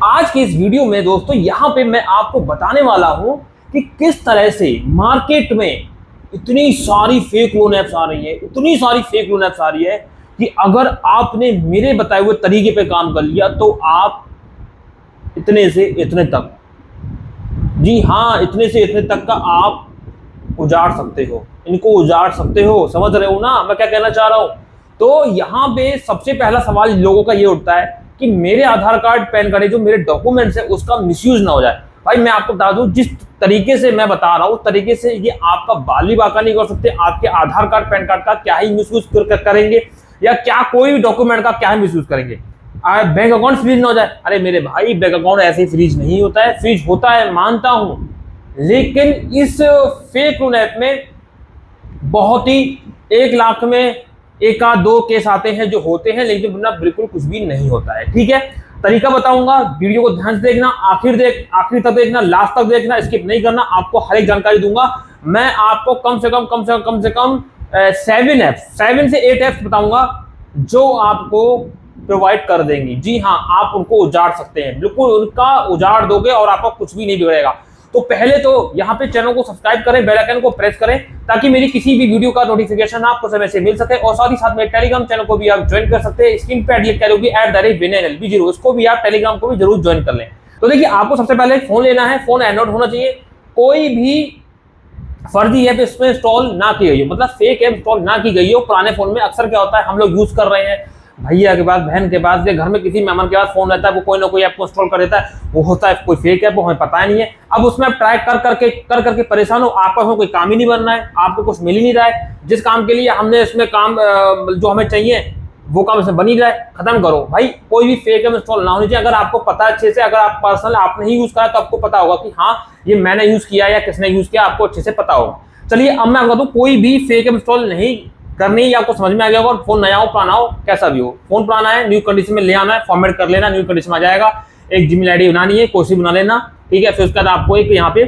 आज की इस वीडियो में दोस्तों यहाँ पे मैं आपको बताने वाला हूँ कि किस तरह से मार्केट में इतनी सारी फेक लोन ऐप्स आ रही है, इतनी सारी फेक लोन ऐप्स आ रही है कि अगर आपने मेरे बताए हुए तरीके पे काम कर लिया तो आप इतने से इतने तक, जी हाँ, इतने से इतने तक का आप उजाड़ सकते हो, इनको उजाड़ सकते हो। समझ रहे हो ना मैं क्या कहना चाह रहा हूं? तो यहाँ पे सबसे पहला सवाल लोगों का ये उठता है कि मेरे आधार कार्ड पैन कार्ड जो मेरे डॉक्यूमेंट्स है उसका मिसयूज ना हो जाए। भाई मैं आपको बता दूं, जिस तरीके से मैं बता रहा हूं उस तरीके से ये आपका बाल भी बाका नहीं कर सकते, आपके आधार कार्ड पैन कार्ड का क्या ही मिसयूज करेंगे या क्या कोई भी डॉक्यूमेंट का क्या ही मिसयूज करेंगे। बैंक अकाउंट फ्रीज ना हो जाए। अरे मेरे भाई, बैंक अकाउंट ऐसे ही फ्रीज नहीं होता है, फ्रीज होता है मानता हूं, लेकिन इस फेक लोन ऐप में बहुत ही 1 लाख में 1 या 2 केस आते हैं जो होते हैं, लेकिन वरना बिल्कुल कुछ भी नहीं होता है। ठीक है, तरीका बताऊंगा, वीडियो को ध्यान से देखना, आखिर तक देखना, लास्ट तक देखना, स्किप नहीं करना, आपको हर एक जानकारी दूंगा। मैं आपको कम से कम 7 से 8 ऐप्स बताऊंगा जो आपको प्रोवाइड कर देंगी। जी हाँ, आप उनको उजाड़ सकते हैं, बिल्कुल उनका उजाड़ दोगे और आपका कुछ भी नहीं बिगड़ेगा। तो पहले तो यहाँ पे चैनल को सब्सक्राइब करें, बेल आइकन को प्रेस करें ताकि मेरी किसी भी वीडियो का नोटिफिकेशन आपको समय से मिल सके। और साथ ही साथ में टेलीग्राम चैनल को भी आप ज्वाइन कर सकते हैं, स्क्रीन पे ऐड लिख कर होगी @vinylb0, उसको भी आप टेलीग्राम को भी जरूर ज्वाइन कर लें। तो देखिए, आपको सबसे पहले फोन लेना है, फोन एंड्रॉइड होना चाहिए, कोई भी फर्जी ऐप इसमें इंस्टॉल ना की गई हो, मतलब फेक ऐप इंस्टॉल ना की गई हो। पुराने फोन में अक्सर क्या होता है, हम लोग यूज कर रहे हैं, भैया के पास, बहन के पास या घर में किसी मेहमान के पास फोन रहता है, वो कोई ना कोई ऐप को इंस्टॉल कर देता है, वो होता है कोई फेक ऐप, वो हमें पता ही नहीं है। अब उसमें आप ट्राई कर करके परेशान हो, आपस में कोई काम ही नहीं बन रहा है, आपको कुछ मिल ही नहीं रहा है, जिस काम के लिए हमने इसमें काम जो हमें चाहिए वो काम इसमें बन ही रहा है। खत्म करो भाई, कोई भी फेक ऐप इंस्टॉल ना होनी चाहिए। अगर आपको पता अच्छे से, अगर आप पर्सनल आपने ही यूज करा तो आपको पता होगा कि हाँ ये मैंने यूज किया या किसने यूज किया, आपको अच्छे से पता होगा। चलिए अब मैं आपको बताऊं, कोई भी फेक ऐप इंस्टॉल नहीं करनी है, आपको समझ में आ गया होगा। फोन नया हो पुराना हो कैसा भी हो, फोन पुराना है न्यू कंडीशन में ले आना है, फॉर्मेट कर लेना, न्यू कंडीशन में आ जाएगा। एक जीमेल आईडी बनानी है, कोई सी बना लेना, ठीक है। फिर उसके बाद आपको एक यहाँ पे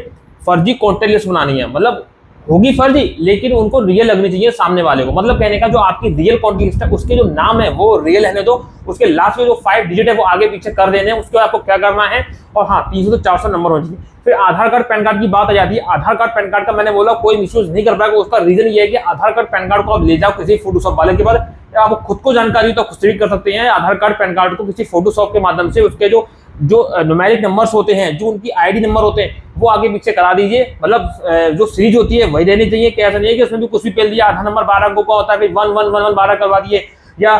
फर्जी कॉन्टैक्ट लिस्ट बनानी है, मतलब होगी फर्जी लेकिन उनको रियल लगनी चाहिए सामने वाले को। मतलब कहने का जो आपकी रियल कॉन्टैक्ट लिस्ट है उसके जो नाम है वो रियल रहने दो, उसके लास्ट में जो 5 डिजिट है वो आगे पीछे कर देने हैं। उसके बाद आपको क्या करना है, और हाँ 300 से 400 नंबर होना चाहिए। फिर आधार कार्ड पैन कार्ड की बात आ जाती है। आधार कार्ड पैन कार्ड का मैंने बोला कोई मिसयूज नहीं कर पाएगा, उसका रीजन ये है कि आधार कार्ड पैन कार्ड को आप ले जाओ किसी फोटोशॉप वाले के पास, आपको खुद को जानकारी तो खुद से भी कर सकते हैं। आधार कार्ड पैन कार्ड को किसी फोटोशॉप के माध्यम से उसके जो न्यूमेरिक नंबर्स होते हैं, जो उनकी आईडी नंबर होते हैं, वो आगे पीछे करा दीजिए। मतलब जो सीरीज होती है वही रहनी चाहिए, कि ऐसा नहीं है कि उसमें भी कुछ भी पेल दिया, आधार नंबर 12 अंकों का होता है, फिर 111112 करवा दिए या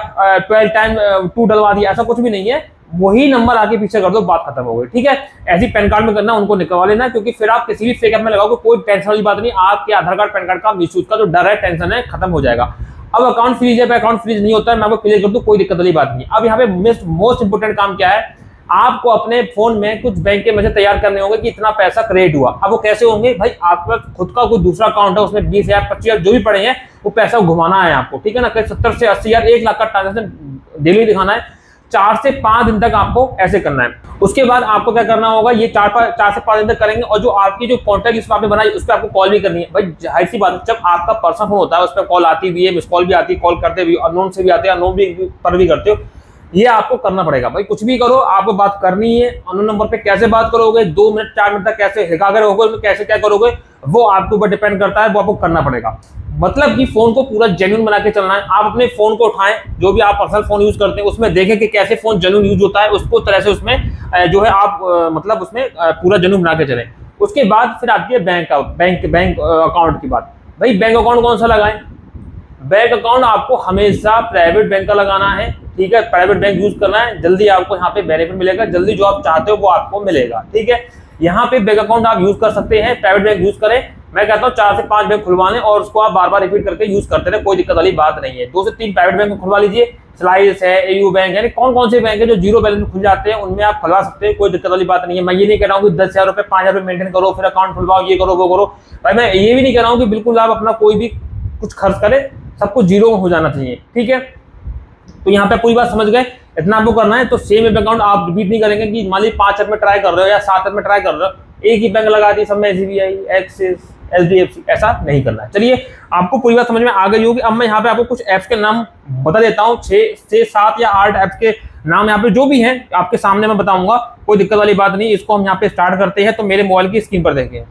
12 टाइम 2 डलवा दिया, ऐसा कुछ भी नहीं है। वही नंबर आगे पीछे कर दो, बात खत्म हो गई। ठीक है, ऐसी पैन कार्ड में करना, उनको निकलवा लेना, क्योंकि फिर आप किसी भी फेक ऐप में लगाओगे कोई टेंशन वाली बात नहीं, आपके आधार कार्ड पैन कार्ड का मिसयूज का जो डर है, टेंशन है, खत्म हो जाएगा। अब अकाउंट फ्रीज है, अकाउंट फ्रीज नहीं होता है, मैं आपको क्लियर कर दूं, कोई दिक्कत वाली बात नहीं। अब यहाँ पे मोस्ट इंपोर्टेंट काम क्या है, आपको अपने फोन में कुछ बैंक के मैसेज तैयार करने होंगे कि इतना पैसा क्रेडिट हुआ। अब वो कैसे होंगे भाई, आपके पास खुद का कोई दूसरा अकाउंट है, उसमें 20,000 25,000 जो भी पड़े हैं वो पैसा घुमाना है आपको, ठीक है ना। 70 से 80,000 1 लाख का ट्रांजेक्शन डेली दिखाना है, 4 से 5 दिन तक आपको ऐसे करना है। उसके बाद आपको क्या करना होगा, ये 4 से 5 दिन तक करेंगे, और जो आपकी जो कॉन्टैक्ट लिस्ट आपने बनाई उस पर आपको कॉल भी करनी है। भाई जाहिर सी बात है, जब आपका पर्सनल फोन होता है उस पर कॉल आती भी है, मिस कॉल भी आती है, कॉल करते भी, अननोन से भी आते हैं, अननोन भी पर भी करते हो, ये आपको करना पड़ेगा। भाई कुछ भी करो, आपको बात करनी है। अननोन नंबर पे कैसे बात करोगे, 2 मिनट 4 मिनट तक कैसे हिकागर होगे, कैसे क्या करोगे, वो आपके ऊपर डिपेंड करता है, वो आपको करना पड़ेगा। मतलब कि फोन को पूरा जेन्युइन बना के चलना है। आप अपने फोन को उठाएं, जो भी आप पर्सनल फोन यूज करते हैं उसमें देखें कि कैसे फोन जेन्युइन यूज होता है, उसको तरह से उसमें जो है आप मतलब उसमें पूरा जेन्युइन बना के चलें। उसके बाद फिर आती है बैंक अकाउंट की बात। भाई बैंक अकाउंट कौन सा लगाएं, बैंक अकाउंट आपको हमेशा प्राइवेट बैंक का लगाना है, ठीक है। प्राइवेट बैंक यूज करना है, जल्दी आपको यहाँ पे बेनिफिट मिलेगा, जल्दी जो आप चाहते हो वो आपको मिलेगा, ठीक है। यहाँ पे बैंक अकाउंट आप यूज कर सकते हैं, प्राइवेट बैंक यूज करें। मैं कहता हूँ 4 से 5 बैंक खुलवा लें और उसको आप बार बार रिपीट करके यूज करते रहे, कोई दिक्कत वाली बात नहीं है। 2 से 3 प्राइवेट बैंक खुलवा लीजिए, स्लाइस है, एयू बैंक है, कौन से बैंक है जो 0 बैलेंस में खुल जाते हैं, उनमें आप खुलवा सकते हैं, कोई दिक्कत वाली बात नहीं है। मैं ये नहीं कह रहा हूँ कि 10,000 रुपए 5,000 रुपए मेंटेन करो फिर अकाउंट खुलवाओ, ये करो वो करो। भाई मैं ये भी नहीं कह रहा हूँ कि बिल्कुल आप अपना कोई भी कुछ खर्च करें, सब कुछ 0 में हो जाना चाहिए, ठीक है। तो यहाँ पे पूरी बात समझ गए, इतना आपको करना है। तो सेम ऐप अकाउंट आप रिपीट नहीं करेंगे कि मान लीजिए 5 ऐप में ट्राई कर रहे हो या 7 ऐप में ट्राई कर रहे हो, एक ही बैंक लगा दी सब में, SBI, एक्सिस, HDFC, ऐसा नहीं करना है। चलिए आपको पूरी बात समझ में आ गई होगी। अब मैं यहाँ पे आपको कुछ ऐप्स के नाम बता देता हूँ, 6 से 7 या 8 ऐप्स के नाम यहाँ पे जो भी हैं आपके सामने मैं बताऊंगा, कोई दिक्कत वाली बात नहीं। इसको हम यहाँ पे स्टार्ट करते हैं। तो मेरे मोबाइल की स्क्रीन पर देखें,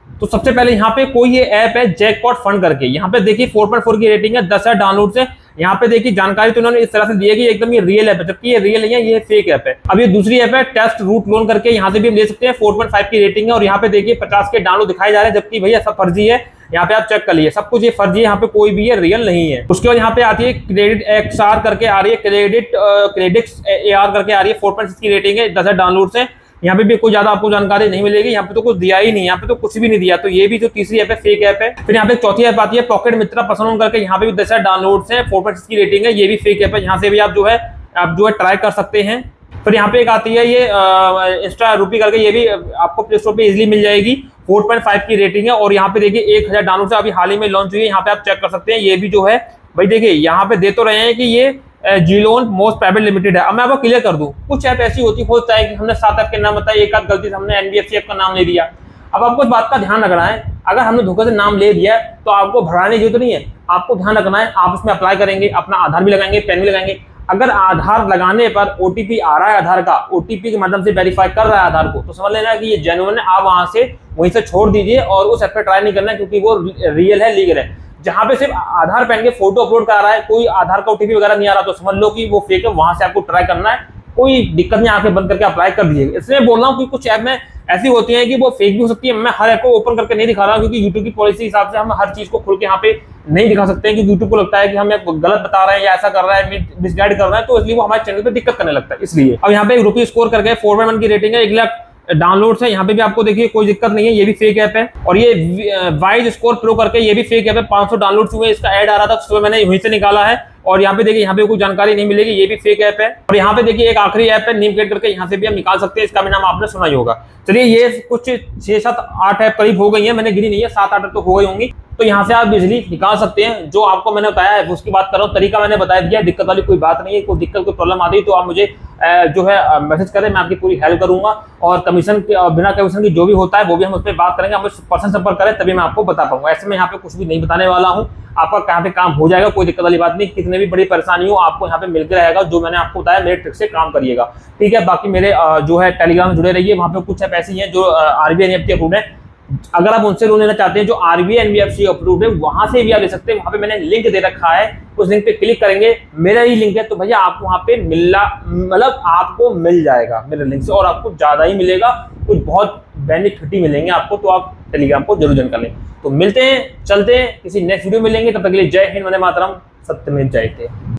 तो सबसे पहले यहाँ पे कोई ये ऐप है जैकपॉट फंड करके। यहाँ पे देखिए 4.4 की रेटिंग है, 10,000 डाउनलोड है। यहाँ पे देखिए जानकारी तो उन्होंने इस तरह से दी है कि एकदम ये रियल ऐप है, जबकि ये रियल नहीं है, ये फेक ऐप है। अब ये दूसरी ऐप है टेस्ट रूट लोन करके, यहाँ से भी हम ले सकते हैं, 4.5 की रेटिंग है और यहाँ पे देखिए 50 के डाउनलोड दिखाए जा रहे हैं, जबकि भैया सब फर्जी है। यहाँ पे आप चेक कर लीजिए, सब कुछ ये फर्जी है, यहाँ पे कोई भी ये रियल नहीं है। उसके बाद यहाँ पे आती है क्रेडिट एक्सआर करके आ रही है, क्रेडिट्स AR करके आ रही है, 4.6 की रेटिंग है, 10,000 डाउनलोड है। यहाँ पे भी कोई ज्यादा आपको जानकारी नहीं मिलेगी, यहाँ पे तो कुछ दिया ही नहीं, यहाँ पे तो कुछ भी नहीं दिया। तो ये भी जो तीसरी ऐप है फेक ऐप है। फिर यहाँ पे चौथी ऐप आती है पॉकेट मित्रा पर्सनल करके, यहाँ पे भी 10,000 डाउनलोड्स हैं, 4.6 की रेटिंग है, ये भी फेक ऐप है। यहाँ से भी आप जो है ट्राई कर सकते हैं। फिर यहाँ पे एक आती है ये इंस्टा रूपी करके, ये भी आपको प्ले स्टोर पे इजीली मिल जाएगी, 4.5 की रेटिंग है और यहाँ पे देखिए 1,000 डाउनलोड से अभी हाल ही में लॉन्च हुई है। यहाँ पे आप चेक कर सकते हैं, ये भी जो है भाई देखिए यहाँ पे दे तो रहे हैं कि ये जीलोन मोस्ट प्राइवेट लिमिटेड है। अब मैं आपको क्लियर कर दूं, कुछ ऐप ऐसी होता है कि हमने 7 ऐप के नाम बताए, एक आध गलती से हमने NBFC ऐप का नाम ले दिया। अब आपको इस बात का ध्यान रखना है, अगर हमने धोखे से नाम ले दिया तो आपको भराने की जरूरत नहीं है। आपको ध्यान रखना है, आप उसमें अप्लाई करेंगे, अपना आधार भी लगाएंगे, पैन भी लगाएंगे। अगर आधार लगाने पर OTP आ रहा है, आधार का OTP के माध्यम से वेरीफाई कर रहा है आधार को, तो समझ लेना कि ये जेन्युइन है। आप वहां से वहीं से छोड़ दीजिए और उस ऐप पे ट्राई नहीं करना है, क्योंकि वो रियल है, लीगल है। जहां पे सिर्फ आधार पैन के फोटो अपलोड करा रहा है, कोई आधार का OTP वगैरह नहीं आ रहा, तो समझ लो कि वो फेक है, वहां से आपको ट्राई करना है। कोई दिक्कत नहीं, आंखें बंद करके अप्लाई कर दीजिए। इसलिए बोल रहा हूँ कि कुछ ऐप में ऐसी होती है कि वो फेक भी हो सकती है। मैं हर ऐप को ओपन करके नहीं दिखा रहा हूँ, क्योंकि यूट्यूब की पॉलिसी हिसाब से हम हर चीज को खुल के यहाँ पे नहीं दिखा सकते हैं, क्योंकि यूट्यूब को लगता है कि हम गलत बता रहे हैं या ऐसा कर रहा है, मिसगाइड कर रहा है, तो इसलिए वो हमारे चैनल पे दिक्कत करने लगता है। इसलिए अब यहाँ पे रुपी स्कोर करके 4.1 की रेटिंग है, 1 लाख डाउनलोड्स है। यहाँ पे भी आपको देखिए कोई दिक्कत नहीं है, ये भी फेक ऐप है। और ये वाइज स्कोर प्रो करके, ये भी फेक ऐप है, 500 डाउनलोड्स हुए, इसका ऐड आ रहा था तो मैंने वहीं से निकाला है। और यहाँ पे देखिए, यहाँ पे कोई जानकारी नहीं मिलेगी, ये भी फेक ऐप है। और यहाँ पे देखिए एक आखिरी ऐप है नीम गेट करके, यहाँ से भी हम निकाल सकते हैं, इसका भी नाम आपने सुना ही होगा। चलिए ये कुछ 6, 7, 8 ऐप करीब हो गई है, मैंने गिनी नहीं है, 7, 8 तो हो गई होंगी। तो यहाँ से आप बिजली निकाल सकते हैं। जो आपको मैंने बताया है उसकी बात कर रहा हूँ, तरीका मैंने बता दिया, दिक्कत वाली कोई बात नहीं है। कोई दिक्कत कोई प्रॉब्लम आती है तो आप मुझे जो है मैसेज करें, मैं आपकी पूरी हेल्प करूंगा। और कमीशन बिना कमीशन की जो भी होता है वो भी हम उस पर बात करेंगे, हम पर्सन संपर्क करें तभी मैं आपको बता पाऊंगा। ऐसे में यहाँ पे कुछ भी नहीं बताने वाला हूँ, आपका कहाँ पे काम हो जाएगा, कोई दिक्कत वाली बात नहीं। कितने भी बड़ी परेशानी हो आपको यहाँ पे मिलकर रहेगा, जो मैंने आपको बताया मेरे ट्रिक से काम करिएगा, ठीक है। बाकी मेरे जो है टेलीग्राम में जुड़े रहिए, वहाँ पे कुछ ऐप ऐसी हैं जो RBI NEFT अप्रूव्ड है। अगर आप उनसे लोन लेना चाहते हैं जो RBI NBFC अप्रूव्ड है, वहां से भी आप ले सकते हैं। वहां पे मैंने लिंक दे रखा है, उस लिंक पे क्लिक करेंगे, मेरा ही लिंक है, तो भैया आपको वहां पे मतलब आपको मिल जाएगा मेरे लिंक से, और आपको ज्यादा ही मिलेगा, कुछ बहुत बेनिफिट ही मिलेंगे आपको। तो आप टेलीग्राम को जरूर ज्वाइन कर लें। तो मिलते हैं, चलते हैं, किसी नेक्स्ट वीडियो में मिलेंगे, तब तक के लिए जय हिंद, वंदे मातरम, सत्यमेव जयते।